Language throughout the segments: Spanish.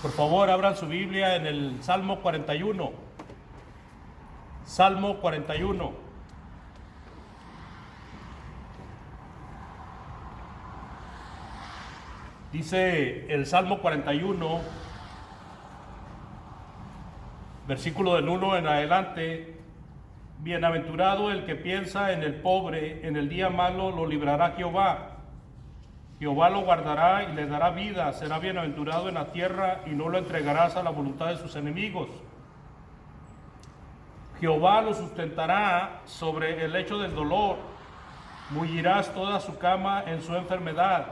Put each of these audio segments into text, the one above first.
Por favor, abran su Biblia en el Salmo 41. Salmo 41. Dice el Salmo 41, versículo del 1 en adelante: Bienaventurado el que piensa en el pobre, en el día malo lo librará Jehová. Jehová lo guardará y le dará vida, será bienaventurado en la tierra y no lo entregarás a la voluntad de sus enemigos. Jehová lo sustentará sobre el lecho del dolor, mullirás toda su cama en su enfermedad.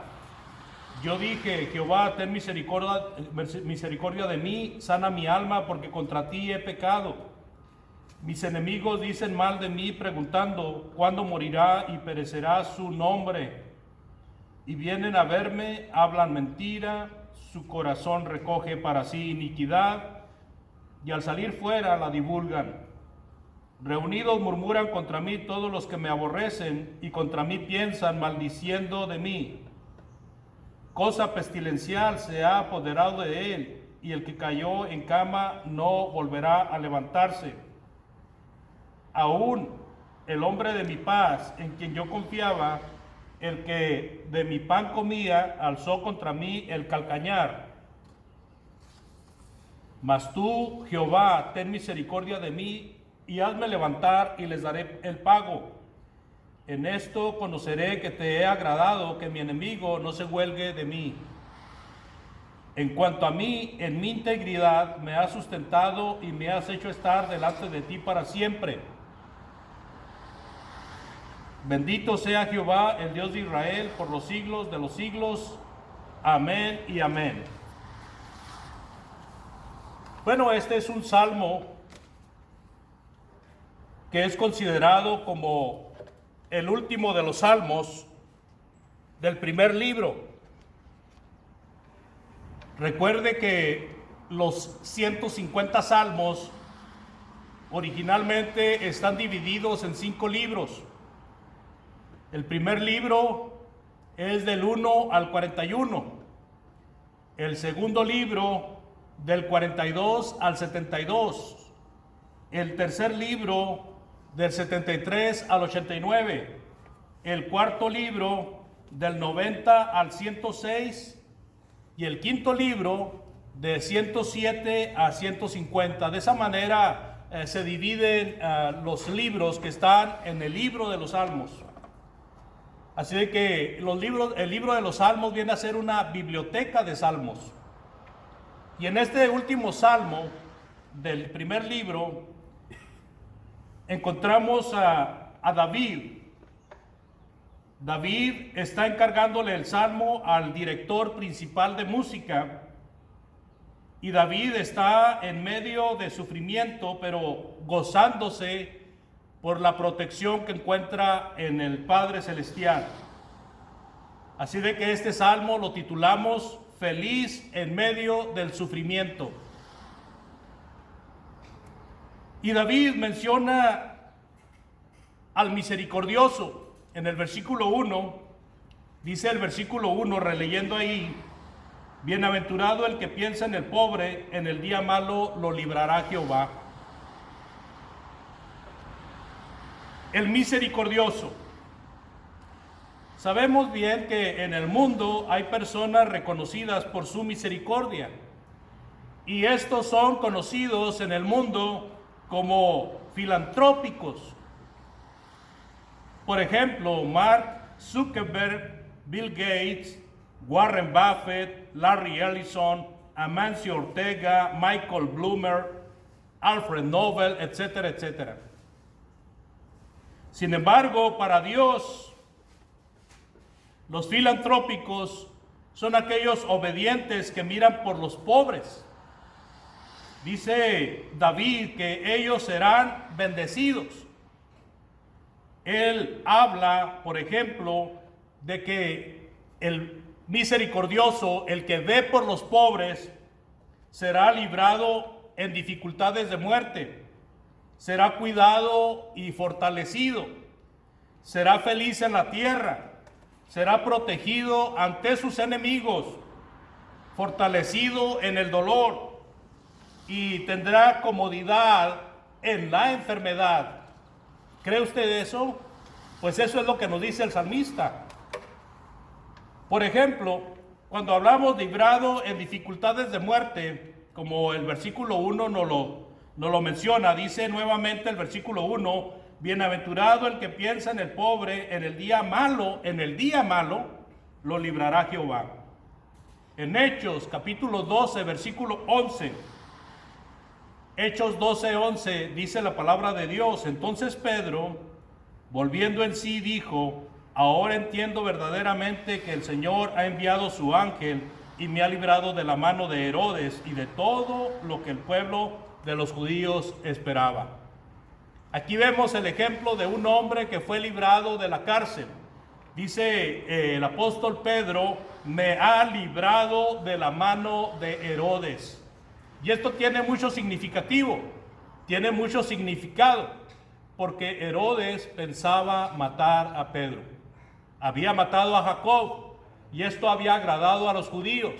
Yo dije: Jehová, ten misericordia de mí, sana mi alma, porque contra ti he pecado. Mis enemigos dicen mal de mí, preguntando: ¿cuándo morirá y perecerá su nombre? Y vienen a verme, hablan mentira, su corazón recoge para sí iniquidad, y al salir fuera la divulgan. Reunidos murmuran contra mí todos los que me aborrecen, y contra mí piensan, maldiciendo de mí. Cosa pestilencial se ha apoderado de él, y el que cayó en cama no volverá a levantarse. Aún el hombre de mi paz, en quien yo confiaba, el que de mi pan comía, alzó contra mí el calcañar. Mas tú, Jehová, ten misericordia de mí, y hazme levantar, y les daré el pago. En esto conoceré que te he agradado, que mi enemigo no se huelgue de mí. En cuanto a mí, en mi integridad me has sustentado, y me has hecho estar delante de ti para siempre. Bendito sea Jehová, el Dios de Israel, por los siglos de los siglos. Amén y amén. Bueno, este es un salmo que es considerado como el último de los salmos del primer libro. Recuerde que los 150 salmos originalmente están divididos en 5 libros. El primer libro es del 1 al 41. El segundo libro del 42 al 72. El tercer libro del 73 al 89. El cuarto libro del 90 al 106. Y el quinto libro de 107 a 150. De esa manera se dividen los libros que están en el libro de los Salmos. Así de que el libro de los Salmos viene a ser una biblioteca de salmos. Y en este último salmo del primer libro encontramos a David. David está encargándole el salmo al director principal de música. Y David está en medio de sufrimiento, pero gozándose por la protección que encuentra en el Padre Celestial. Así de que este salmo lo titulamos Feliz en medio del sufrimiento. Y David menciona al misericordioso en el versículo 1. Dice el versículo 1, releyendo ahí: Bienaventurado el que piensa en el pobre, en el día malo lo librará Jehová. El misericordioso. Sabemos bien que en el mundo hay personas reconocidas por su misericordia, y estos son conocidos en el mundo como filantrópicos. Por ejemplo, Mark Zuckerberg, Bill Gates, Warren Buffett, Larry Ellison, Amancio Ortega, Michael Blumer, Alfred Nobel, etcétera, etcétera. Sin embargo, para Dios, los filantrópicos son aquellos obedientes que miran por los pobres. Dice David que ellos serán bendecidos. Él habla, por ejemplo, de que el misericordioso, el que ve por los pobres, será librado en dificultades de muerte. Será cuidado y fortalecido, será feliz en la tierra, será protegido ante sus enemigos, fortalecido en el dolor y tendrá comodidad en la enfermedad. ¿Cree usted eso? Pues eso es lo que nos dice el salmista. Por ejemplo, cuando hablamos librado en dificultades de muerte, como el versículo 1 nos lo menciona, dice nuevamente el versículo 1, bienaventurado el que piensa en el pobre, en el día malo lo librará Jehová. En Hechos capítulo 12, versículo 11, Hechos 12, 11, dice la palabra de Dios, entonces Pedro, volviendo en sí, dijo, ahora entiendo verdaderamente que el Señor ha enviado su ángel y me ha librado de la mano de Herodes y de todo lo que el pueblo de los judíos esperaba. Aquí vemos el ejemplo de un hombre que fue librado de la cárcel. Dice el apóstol Pedro, me ha librado de la mano de Herodes. Y esto tiene mucho significativo, tiene mucho significado, porque Herodes pensaba matar a Pedro. Había matado a Jacob y esto había agradado a los judíos.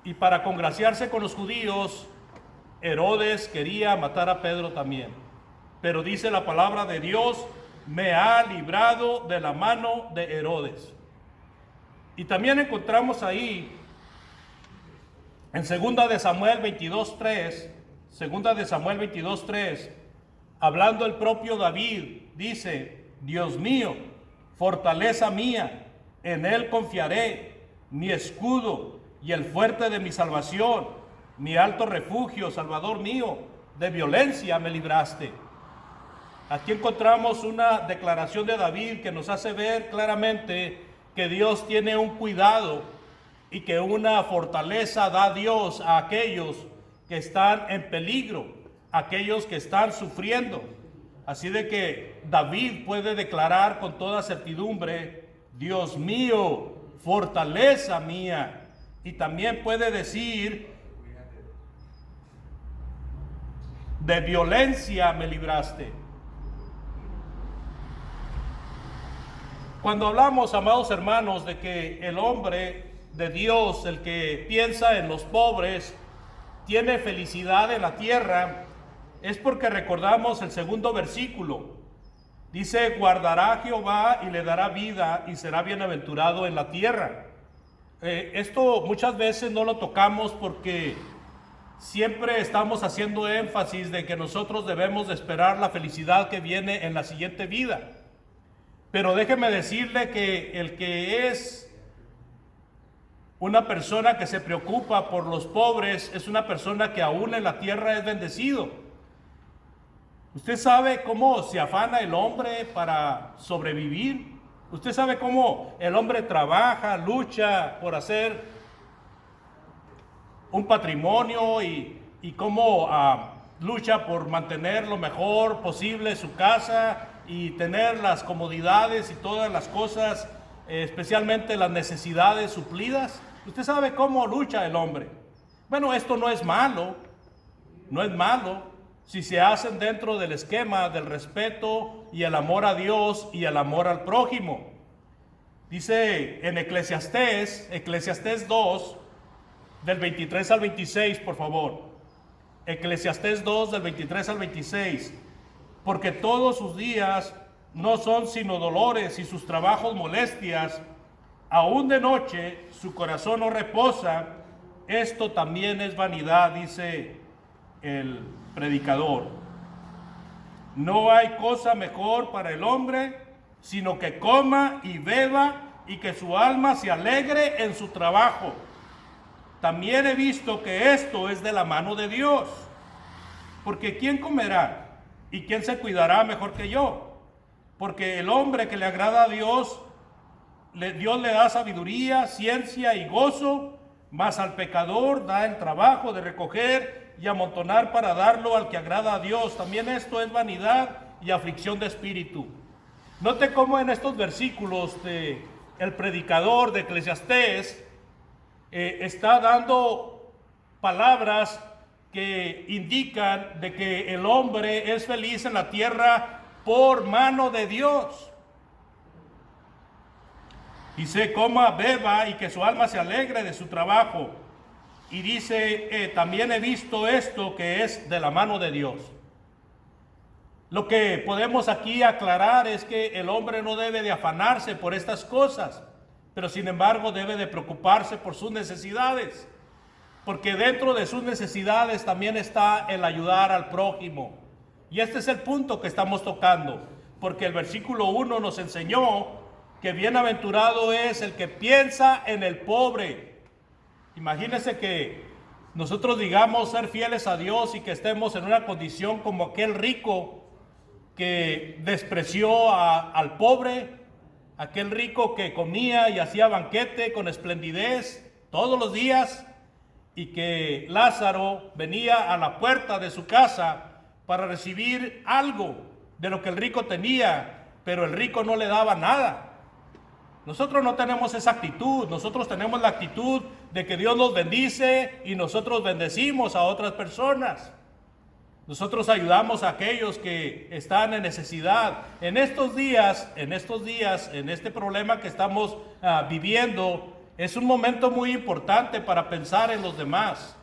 Y para congraciarse con los judíos, Herodes quería matar a Pedro también. Pero dice la palabra de Dios, me ha librado de la mano de Herodes. Y también encontramos ahí, en 2 de Samuel 22:3, hablando el propio David, dice, Dios mío, fortaleza mía, en él confiaré, mi escudo y el fuerte de mi salvación, mi alto refugio, Salvador mío, de violencia me libraste. Aquí encontramos una declaración de David que nos hace ver claramente que Dios tiene un cuidado y que una fortaleza da Dios a aquellos que están en peligro, aquellos que están sufriendo. Así de que David puede declarar con toda certidumbre, Dios mío, fortaleza mía. Y también puede decir, de violencia me libraste. Cuando hablamos, amados hermanos, de que el hombre de Dios, el que piensa en los pobres, tiene felicidad en la tierra, es porque recordamos el segundo versículo. Dice, guardará a Jehová y le dará vida y será bienaventurado en la tierra. Esto muchas veces no lo tocamos porque siempre estamos haciendo énfasis de que nosotros debemos de esperar la felicidad que viene en la siguiente vida. Pero déjeme decirle que el que es una persona que se preocupa por los pobres es una persona que aún en la tierra es bendecido. ¿Usted sabe cómo se afana el hombre para sobrevivir? ¿Usted sabe cómo el hombre trabaja, lucha por hacer un patrimonio y cómo lucha por mantener lo mejor posible su casa y tener las comodidades y todas las cosas, especialmente las necesidades suplidas? ¿Usted sabe cómo lucha el hombre? Bueno, esto no es malo, si se hacen dentro del esquema del respeto y el amor a Dios y el amor al prójimo. Dice en Eclesiastés 2, del 23 al 26, por favor. Eclesiastés 2, del 23 al 26. Porque todos sus días no son sino dolores y sus trabajos molestias. Aún de noche su corazón no reposa. Esto también es vanidad, dice el predicador. No hay cosa mejor para el hombre, sino que coma y beba y que su alma se alegre en su trabajo. También he visto que esto es de la mano de Dios. Porque ¿quién comerá? ¿Y quién se cuidará mejor que yo? Porque el hombre que le agrada a Dios, Dios le da sabiduría, ciencia y gozo, mas al pecador da el trabajo de recoger y amontonar para darlo al que agrada a Dios. También esto es vanidad y aflicción de espíritu. Note cómo en estos versículos el predicador de Eclesiastés está dando palabras que indican de que el hombre es feliz en la tierra por mano de Dios. Dice, coma, beba y que su alma se alegre de su trabajo. y dice, también he visto esto que es de la mano de Dios. Lo que podemos aquí aclarar es que el hombre no debe de afanarse por estas cosas, pero sin embargo debe de preocuparse por sus necesidades, porque dentro de sus necesidades también está el ayudar al prójimo. Y este es el punto que estamos tocando, porque el versículo 1 nos enseñó que bienaventurado es el que piensa en el pobre. Imagínense que nosotros digamos ser fieles a Dios y que estemos en una condición como aquel rico que despreció al pobre, aquel rico que comía y hacía banquete con esplendidez todos los días, y que Lázaro venía a la puerta de su casa para recibir algo de lo que el rico tenía, pero el rico no le daba nada. Nosotros no tenemos esa actitud, nosotros tenemos la actitud de que Dios nos bendice y nosotros bendecimos a otras personas. Nosotros ayudamos a aquellos que están en necesidad. En estos días, en este problema que estamos viviendo, es un momento muy importante para pensar en los demás.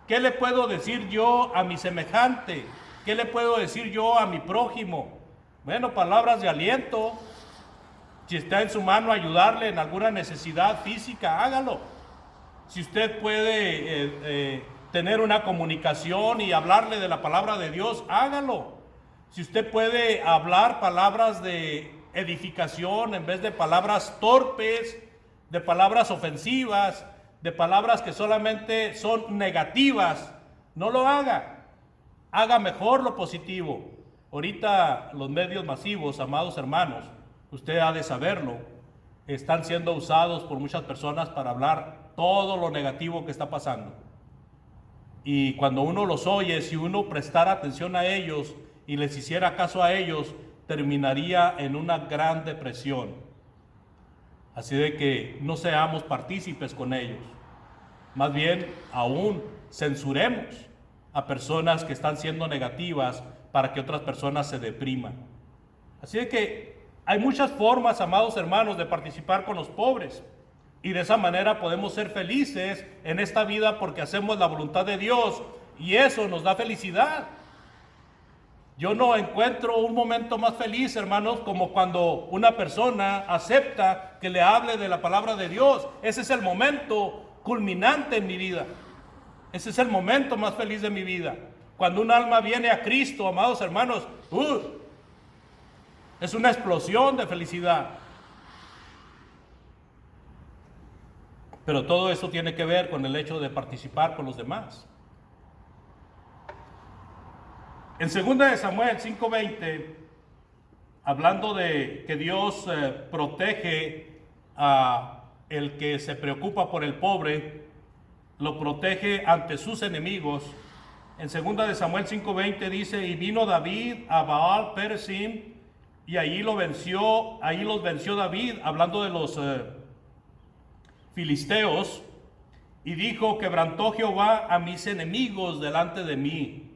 ¿Qué le puedo decir yo a mi semejante? ¿Qué le puedo decir yo a mi prójimo? Bueno, palabras de aliento. Si está en su mano ayudarle en alguna necesidad física, hágalo. Si usted puede tener una comunicación y hablarle de la palabra de Dios, hágalo. Si usted puede hablar palabras de edificación en vez de palabras torpes, de palabras ofensivas, de palabras que solamente son negativas, no lo haga. Haga mejor lo positivo. Ahorita los medios masivos, amados hermanos, usted ha de saberlo, están siendo usados por muchas personas para hablar todo lo negativo que está pasando. Y cuando uno los oye, si uno prestara atención a ellos y les hiciera caso a ellos, terminaría en una gran depresión. Así de que no seamos partícipes con ellos. Más bien, aún censuremos a personas que están siendo negativas para que otras personas se depriman. Así de que hay muchas formas, amados hermanos, de participar con los pobres. Y de esa manera podemos ser felices en esta vida porque hacemos la voluntad de Dios y eso nos da felicidad. Yo no encuentro un momento más feliz, hermanos, como cuando una persona acepta que le hable de la palabra de Dios. Ese es el momento culminante en mi vida. Ese es el momento más feliz de mi vida. Cuando un alma viene a Cristo, amados hermanos, es una explosión de felicidad. Pero todo eso tiene que ver con el hecho de participar con los demás. En 2 de Samuel 5:20, hablando de que Dios protege a el que se preocupa por el pobre, lo protege ante sus enemigos. En 2 de Samuel 5:20 dice, y vino David a Baal Perazim, y ahí los venció David, hablando de los filisteos, y dijo, quebrantó Jehová a mis enemigos delante de mí,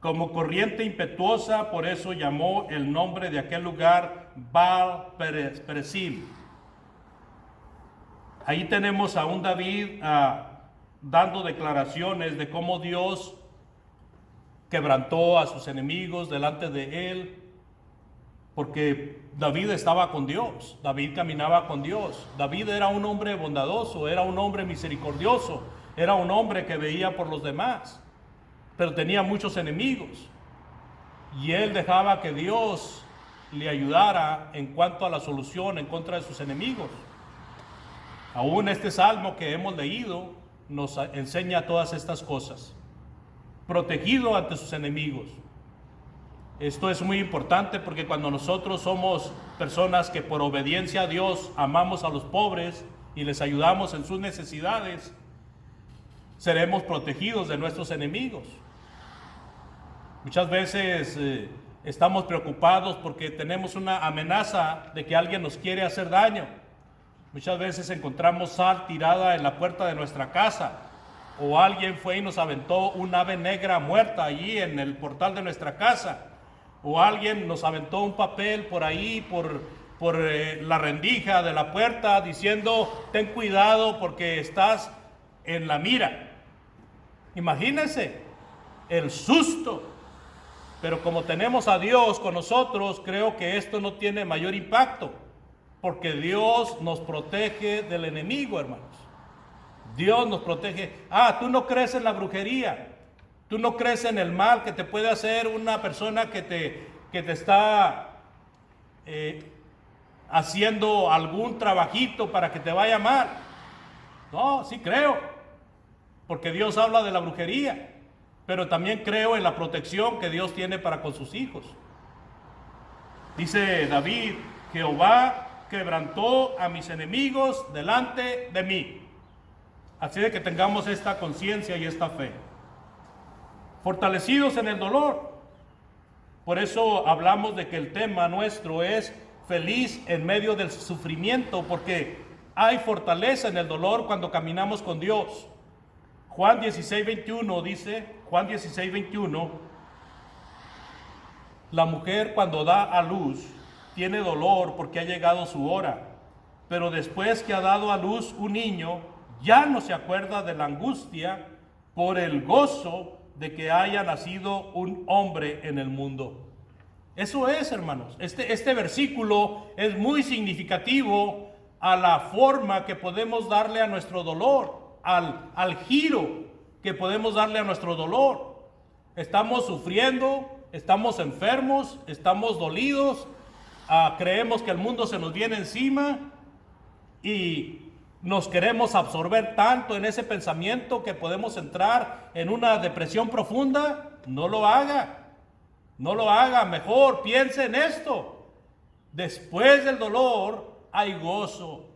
como corriente impetuosa, por eso llamó el nombre de aquel lugar Baal Perazim. Ahí tenemos a un David dando declaraciones de cómo Dios quebrantó a sus enemigos delante de él, porque David estaba con Dios, David caminaba con Dios. David era un hombre bondadoso, era un hombre misericordioso, era un hombre que veía por los demás, pero tenía muchos enemigos. Y él dejaba que Dios le ayudara en cuanto a la solución en contra de sus enemigos. Aún este salmo que hemos leído nos enseña todas estas cosas. Protegido ante sus enemigos. Esto es muy importante porque cuando nosotros somos personas que por obediencia a Dios amamos a los pobres y les ayudamos en sus necesidades, seremos protegidos de nuestros enemigos. Muchas veces estamos preocupados porque tenemos una amenaza de que alguien nos quiere hacer daño. Muchas veces encontramos sal tirada en la puerta de nuestra casa, o alguien fue y nos aventó un ave negra muerta allí en el portal de nuestra casa, o alguien nos aventó un papel por ahí, por la rendija de la puerta, diciendo, ten cuidado porque estás en la mira. Imagínense el susto. Pero como tenemos a Dios con nosotros, creo que esto no tiene mayor impacto, porque Dios nos protege del enemigo, hermanos. Dios nos protege. Tú no crees en la brujería, tú no crees en el mal que te puede hacer una persona que te está haciendo algún trabajito para que te vaya mal. No, sí creo, porque Dios habla de la brujería, pero también creo en la protección que Dios tiene para con sus hijos. Dice David: Jehová quebrantó a mis enemigos delante de mí. Así de que tengamos esta conciencia y esta fe. Fortalecidos en el dolor. Por eso hablamos de que el tema nuestro es feliz en medio del sufrimiento, porque hay fortaleza en el dolor cuando caminamos con Dios. Juan 16:21 dice, Juan 16:21, la mujer cuando da a luz tiene dolor porque ha llegado su hora, pero después que ha dado a luz un niño, ya no se acuerda de la angustia por el gozo de que haya nacido un hombre en el mundo. Eso es, hermanos. Este versículo es muy significativo a la forma que podemos darle a nuestro dolor, al giro que podemos darle a nuestro dolor. Estamos sufriendo, estamos enfermos, estamos dolidos, creemos que el mundo se nos viene encima y nos queremos absorber tanto en ese pensamiento que podemos entrar en una depresión profunda. No lo haga, no lo haga. Mejor piense en esto: después del dolor hay gozo.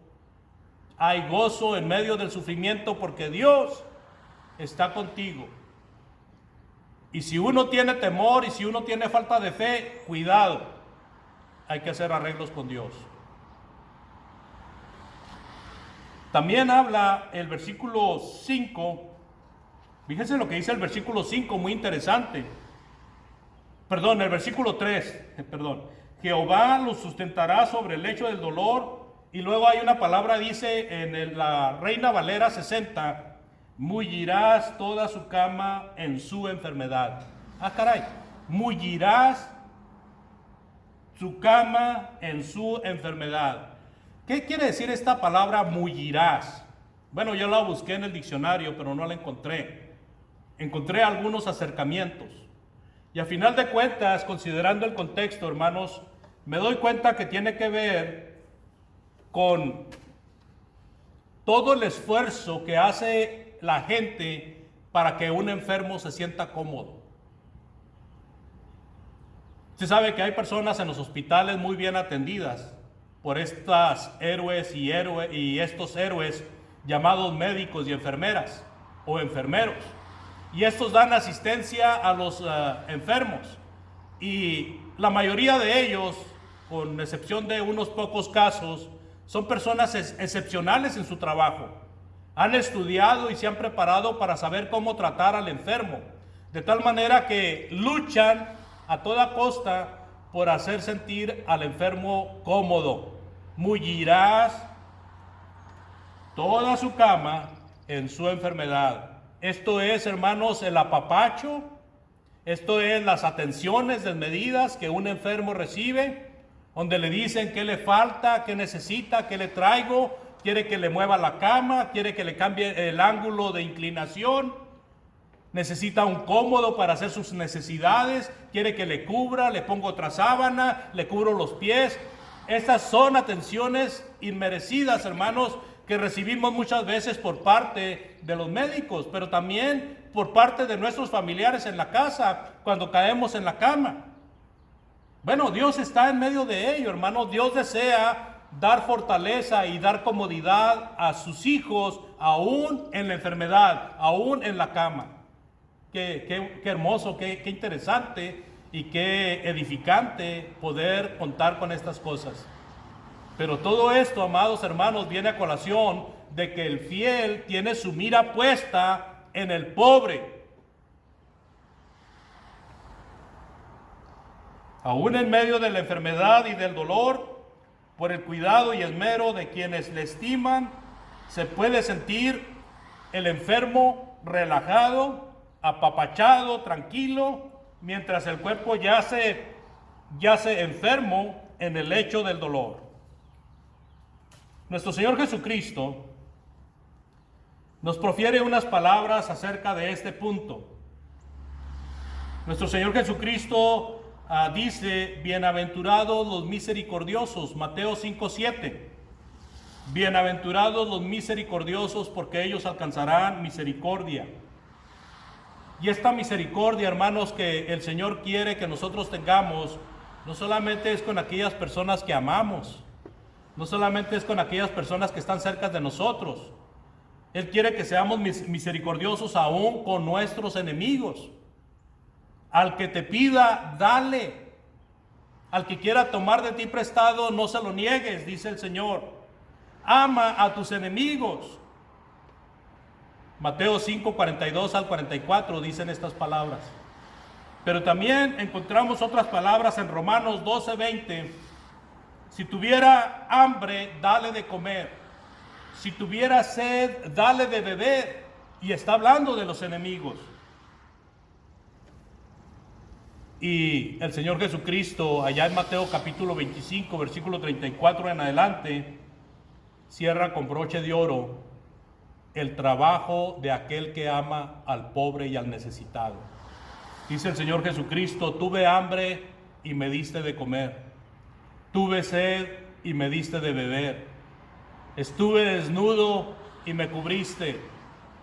Hay gozo en medio del sufrimiento, porque Dios está contigo. Y si uno tiene temor y si uno tiene falta de fe, cuidado, hay que hacer arreglos con Dios. También habla el versículo 5, fíjense lo que dice el versículo 5, muy interesante. Perdón, el versículo 3, Jehová los sustentará sobre el lecho del dolor. Y luego hay una palabra, dice en la Reina Valera 60, mullirás toda su cama en su enfermedad. Caray, mullirás su cama en su enfermedad. ¿Qué quiere decir esta palabra mullirás? Bueno, yo la busqué en el diccionario, pero no la encontré. Encontré algunos acercamientos. Y a final de cuentas, considerando el contexto, hermanos, me doy cuenta que tiene que ver con todo el esfuerzo que hace la gente para que un enfermo se sienta cómodo. Usted sabe que hay personas en los hospitales muy bien atendidas por estas héroes y estos héroes llamados médicos y enfermeras o enfermeros. Y estos dan asistencia a los enfermos. Y la mayoría de ellos, con excepción de unos pocos casos, son personas excepcionales en su trabajo. Han estudiado y se han preparado para saber cómo tratar al enfermo, de tal manera que luchan a toda costa por hacer sentir al enfermo cómodo. Mullirás toda su cama en su enfermedad. Esto es, hermanos, el apapacho. Esto es las atenciones desmedidas que un enfermo recibe, donde le dicen qué le falta, qué necesita, qué le traigo, quiere que le mueva la cama, quiere que le cambie el ángulo de inclinación, necesita un cómodo para hacer sus necesidades, quiere que le cubra, le pongo otra sábana, le cubro los pies. Estas son atenciones inmerecidas, hermanos, que recibimos muchas veces por parte de los médicos, pero también por parte de nuestros familiares en la casa, cuando caemos en la cama. Bueno, Dios está en medio de ello, hermanos. Dios desea dar fortaleza y dar comodidad a sus hijos, aún en la enfermedad, aún en la cama. Qué hermoso, qué interesante y qué edificante poder contar con estas cosas. Pero todo esto, amados hermanos, viene a colación de que el fiel tiene su mira puesta en el pobre. Aún en medio de la enfermedad y del dolor, por el cuidado y esmero de quienes le estiman, se puede sentir el enfermo relajado, apapachado, tranquilo, mientras el cuerpo yace enfermo en el lecho del dolor. Nuestro Señor Jesucristo nos profiere unas palabras acerca de este punto. Nuestro Señor Jesucristo dice: bienaventurados los misericordiosos, Mateo 5:7. Bienaventurados los misericordiosos, porque ellos alcanzarán misericordia. Y esta misericordia, hermanos, que el Señor quiere que nosotros tengamos, no solamente es con aquellas personas que amamos, no solamente es con aquellas personas que están cerca de nosotros. Él quiere que seamos misericordiosos aún con nuestros enemigos. Al que te pida, dale. Al que quiera tomar de ti prestado, no se lo niegues, dice el Señor. Ama a tus enemigos. Mateo 5:42 al 44 dicen estas palabras. Pero también encontramos otras palabras en Romanos 12:20. Si tuviera hambre, dale de comer. Si tuviera sed, dale de beber. Y está hablando de los enemigos. Y el Señor Jesucristo, allá en Mateo capítulo 25, versículo 34 en adelante, cierra con broche de oro el trabajo de aquel que ama al pobre y al necesitado. Dice el Señor Jesucristo: tuve hambre y me diste de comer. Tuve sed y me diste de beber. Estuve desnudo y me cubriste.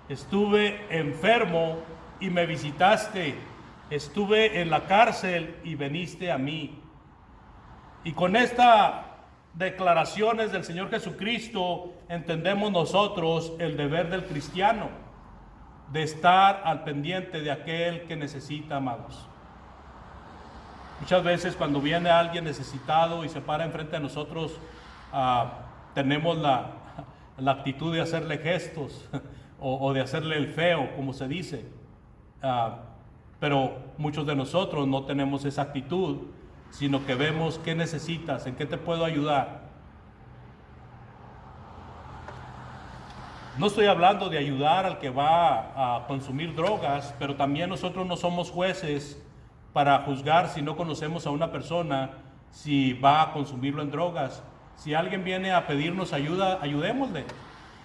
Estuve enfermo y me visitaste. Estuve en la cárcel y veniste a mí. Y con estas declaraciones del Señor Jesucristo entendemos nosotros el deber del cristiano de estar al pendiente de aquel que necesita, amados. Muchas veces cuando viene alguien necesitado y se para enfrente de nosotros, tenemos la actitud de hacerle gestos o de hacerle el feo, como se dice. Pero muchos de nosotros no tenemos esa actitud, sino que vemos qué necesitas, en qué te puedo ayudar. No estoy hablando de ayudar al que va a consumir drogas, pero también nosotros no somos jueces para juzgar si no conocemos a una persona si va a consumirlo en drogas. Si alguien viene a pedirnos ayuda, ayudémosle.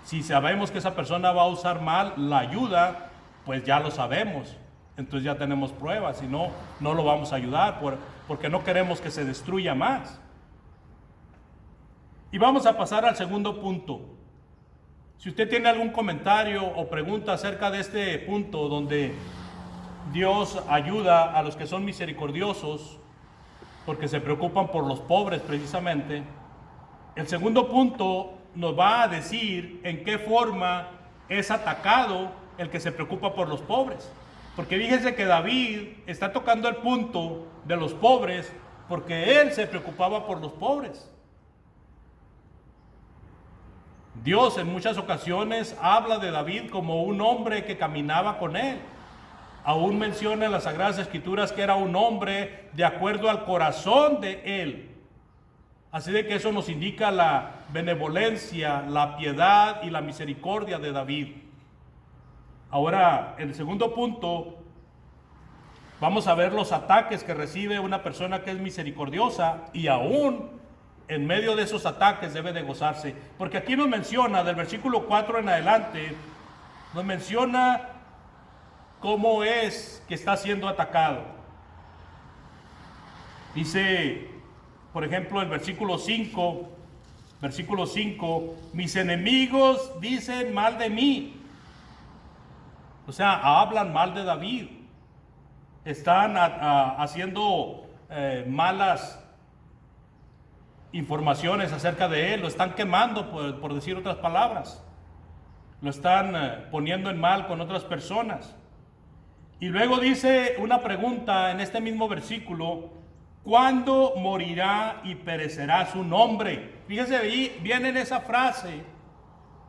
Si sabemos que esa persona va a usar mal la ayuda, pues ya lo sabemos. Entonces ya tenemos pruebas, si no, no lo vamos a ayudar porque no queremos que se destruya más. Y vamos a pasar al segundo punto. Si usted tiene algún comentario o pregunta acerca de este punto donde Dios ayuda a los que son misericordiosos porque se preocupan por los pobres precisamente, el segundo punto nos va a decir en qué forma es atacado el que se preocupa por los pobres. Porque fíjense que David está tocando el punto de los pobres porque él se preocupaba por los pobres. Dios en muchas ocasiones habla de David como un hombre que caminaba con él. Aún menciona en las Sagradas Escrituras que era un hombre de acuerdo al corazón de él. Así de que eso nos indica la benevolencia, la piedad y la misericordia de David. Ahora, en el segundo punto, vamos a ver los ataques que recibe una persona que es misericordiosa y aún en medio de esos ataques debe de gozarse. Porque aquí nos menciona, del versículo 4 en adelante, nos menciona cómo es que está siendo atacado. Dice, por ejemplo, el versículo 5, mis enemigos dicen mal de mí. O sea, hablan mal de David. Están haciendo malas informaciones acerca de él. Lo están quemando, por decir otras palabras. Lo están poniendo en mal con otras personas. Y luego dice una pregunta en este mismo versículo: ¿cuándo morirá y perecerá su nombre? Fíjese, ahí viene en esa frase,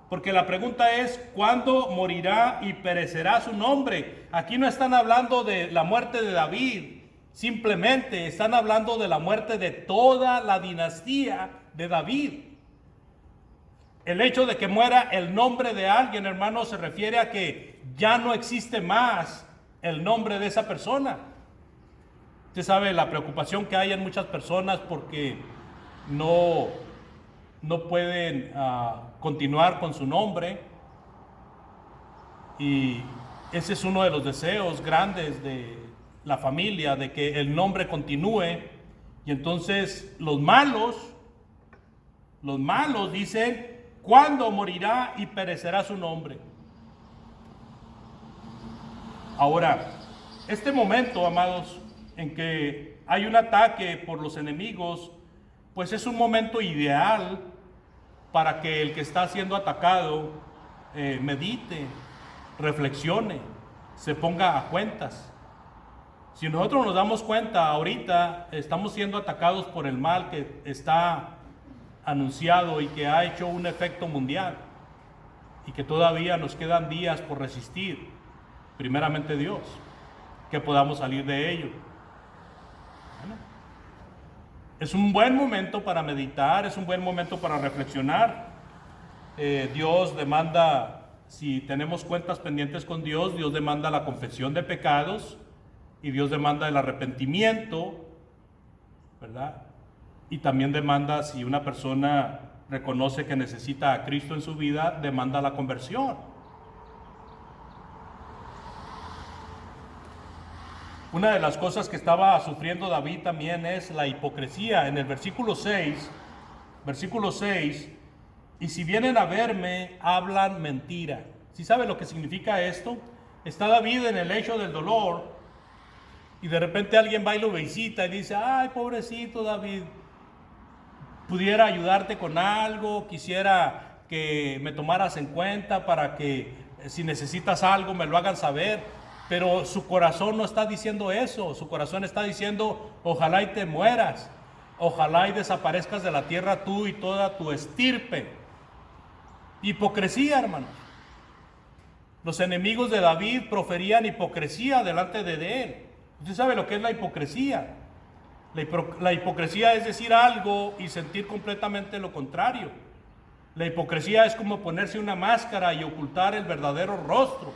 porque la pregunta es: ¿cuándo morirá y perecerá su nombre? Aquí no están hablando de la muerte de David, simplemente están hablando de la muerte de toda la dinastía de David. El hecho de que muera el nombre de alguien, hermano, se refiere a que ya no existe más el nombre de esa persona. Usted sabe la preocupación que hay en muchas personas porque no pueden continuar con su nombre, y ese es uno de los deseos grandes de la familia, de que el nombre continúe. Y entonces los malos dicen: ¿cuándo morirá y perecerá su nombre? Ahora, este momento, amados, en que hay un ataque por los enemigos, pues es un momento ideal para que el que está siendo atacado medite, reflexione, se ponga a cuentas. Si nosotros nos damos cuenta, ahorita estamos siendo atacados por el mal que está anunciado y que ha hecho un efecto mundial, y que todavía nos quedan días por resistir, primeramente Dios, que podamos salir de ello. Bueno, es un buen momento para meditar, es un buen momento para reflexionar. Dios demanda, si tenemos cuentas pendientes con Dios, Dios demanda la confesión de pecados, y Dios demanda el arrepentimiento, ¿verdad? Y también demanda, si una persona reconoce que necesita a Cristo en su vida, demanda la conversión. Una de las cosas que estaba sufriendo David también es la hipocresía. En el versículo 6, y si vienen a verme, hablan mentira. ¿Sí sabe lo que significa esto? Está David en el lecho del dolor, y de repente alguien va y lo visita y dice: ay, pobrecito David, pudiera ayudarte con algo, quisiera que me tomaras en cuenta para que si necesitas algo me lo hagan saber. Pero su corazón no está diciendo eso, su corazón está diciendo: ojalá y te mueras, ojalá y desaparezcas de la tierra tú y toda tu estirpe. Hipocresía, hermanos. Los enemigos de David proferían hipocresía delante de él. Usted sabe lo que es la hipocresía. La hipocresía es decir algo y sentir completamente lo contrario. La hipocresía es como ponerse una máscara y ocultar el verdadero rostro.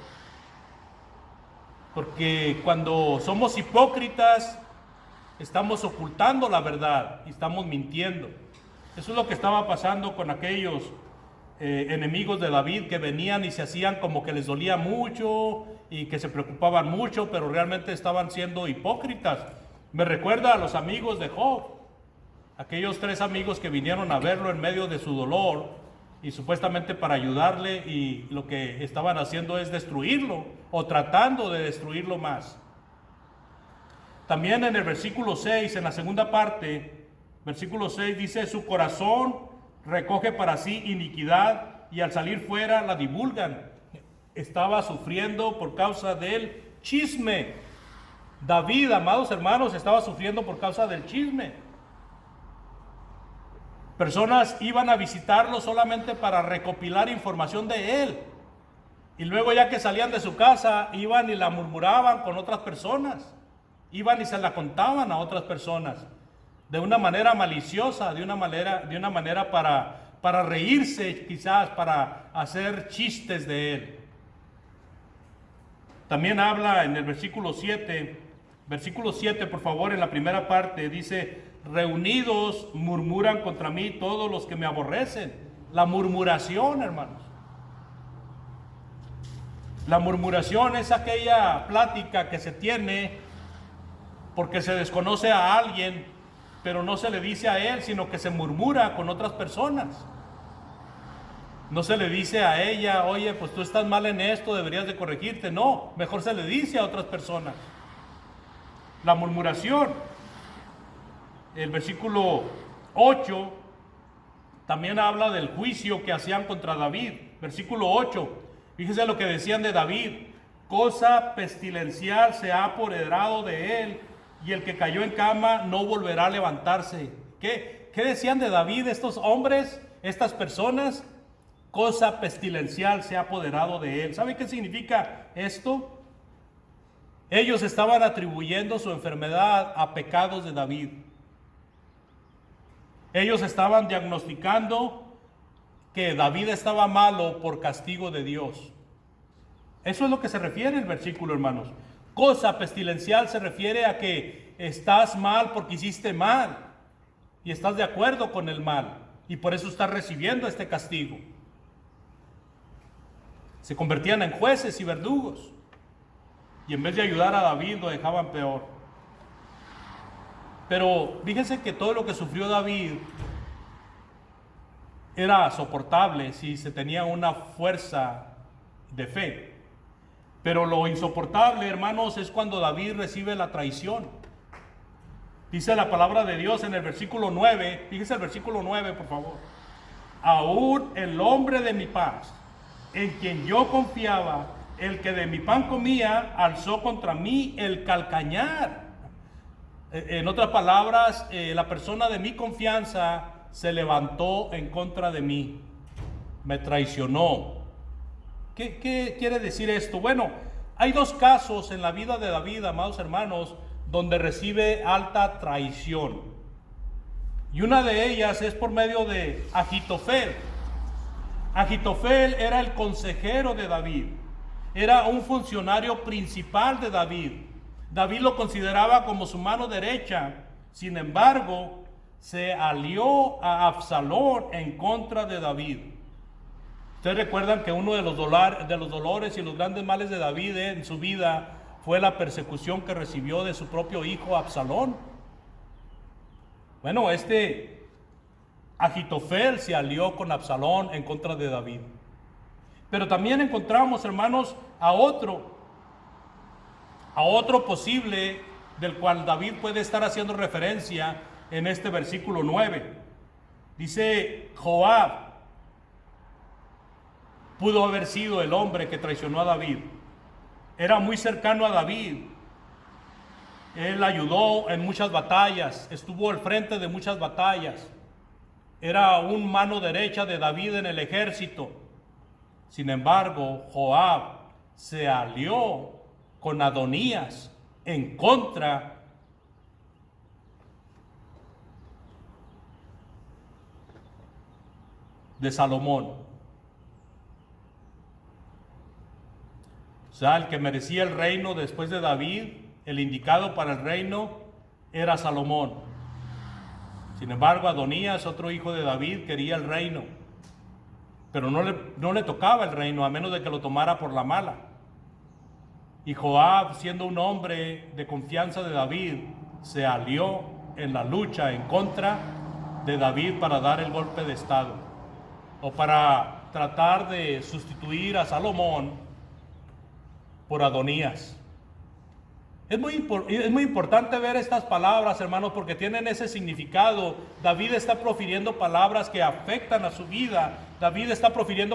Porque cuando somos hipócritas, estamos ocultando la verdad y estamos mintiendo. Eso es lo que estaba pasando con aquellos enemigos de David, que venían y se hacían como que les dolía mucho y que se preocupaban mucho, pero realmente estaban siendo hipócritas. Me recuerda a los amigos de Job, aquellos 3 amigos que vinieron a verlo en medio de su dolor y supuestamente para ayudarle, y lo que estaban haciendo es destruirlo o tratando de destruirlo más. También en el versículo 6, en la segunda parte, versículo 6 dice: su corazón recoge para sí iniquidad y al salir fuera la divulgan. Estaba sufriendo por causa del chisme. David, amados hermanos, estaba sufriendo por causa del chisme. Personas iban a visitarlo solamente para recopilar información de él, y luego, ya que salían de su casa, iban y la murmuraban con otras personas, iban y se la contaban a otras personas, de una manera maliciosa, de una manera para reírse, quizás para hacer chistes de él. También habla en el versículo 7, por favor, en la primera parte, dice: reunidos murmuran contra mí todos los que me aborrecen. La murmuración, hermanos. La murmuración es aquella plática que se tiene porque se desconoce a alguien, pero no se le dice a él, sino que se murmura con otras personas. No se le dice a ella: oye, pues tú estás mal en esto, deberías de corregirte. No, mejor se le dice a otras personas. La murmuración. El versículo 8 también habla del juicio que hacían contra David. Versículo 8, fíjese lo que decían de David: cosa pestilencial se ha apoderado de él, y el que cayó en cama no volverá a levantarse. ¿Qué decían de David estos hombres, estas personas? Cosa pestilencial se ha apoderado de él. ¿Sabe qué significa esto? Ellos estaban atribuyendo su enfermedad a pecados de David. Ellos estaban diagnosticando que David estaba malo por castigo de Dios. Eso es lo que se refiere el versículo, hermanos. Cosa pestilencial se refiere a que estás mal porque hiciste mal y estás de acuerdo con el mal y por eso estás recibiendo este castigo. Se convertían en jueces y verdugos y en vez de ayudar a David lo dejaban peor. Pero fíjense que todo lo que sufrió David era soportable si se tenía una fuerza de fe. Pero lo insoportable, hermanos, es cuando David recibe la traición. Dice la palabra de Dios en el versículo 9, fíjese el versículo 9, por favor. Aún el hombre de mi paz, en quien yo confiaba, el que de mi pan comía, alzó contra mí el calcañar. En otras palabras, la persona de mi confianza se levantó en contra de mí, me traicionó. ¿Qué quiere decir esto? Bueno, hay dos casos en la vida de David, amados hermanos, donde recibe alta traición. Y una de ellas es por medio de Agitofel. Agitofel era el consejero de David, era un funcionario principal de David. David lo consideraba como su mano derecha. Sin embargo, se alió a Absalón en contra de David. Ustedes recuerdan que uno de los dolores y los grandes males de David en su vida fue la persecución que recibió de su propio hijo Absalón. Bueno, Agitofel se alió con Absalón en contra de David. Pero también encontramos, hermanos, a otro posible del cual David puede estar haciendo referencia en este versículo 9. Dice Joab pudo haber sido el hombre que traicionó a David. Era muy cercano a David. Él ayudó en muchas batallas, estuvo al frente de muchas batallas. Era un mano derecha de David en el ejército. Sin embargo, Joab se alió con Adonías en contra de Salomón. O sea, el que merecía el reino después de David, el indicado para el reino, era Salomón. Sin embargo, Adonías, otro hijo de David, quería el reino. Pero no le tocaba el reino, a menos de que lo tomara por la mala. Y Joab, siendo un hombre de confianza de David, se alió en la lucha en contra de David para dar el golpe de estado, o para tratar de sustituir a Salomón por Adonías. Es muy importante ver estas palabras, hermanos, porque tienen ese significado. David está profiriendo palabras que afectan a su vida. David está profiriendo